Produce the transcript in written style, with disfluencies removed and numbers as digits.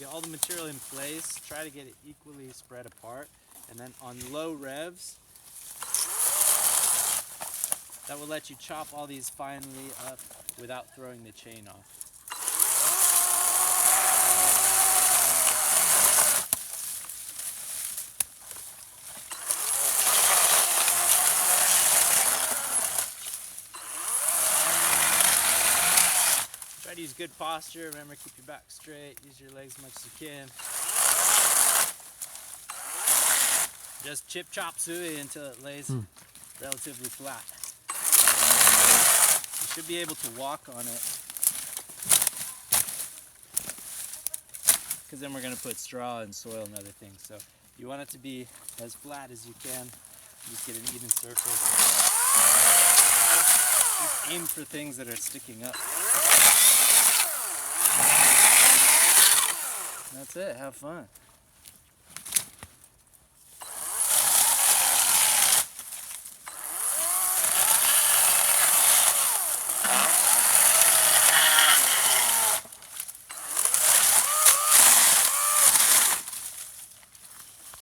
Get all the material in place, try to get it equally spread apart, and then on low revs, that will let you chop all these finely up without throwing the chain off. Try to use good posture. Remember, keep your back straight. Use your legs as much as you can. Just chip chop suey until it lays relatively flat. You should be able to walk on it, because then we're going to put straw and soil and other things. So you want it to be as flat as you can. Just get an even surface. Just aim for things that are sticking up. That's it. Have fun.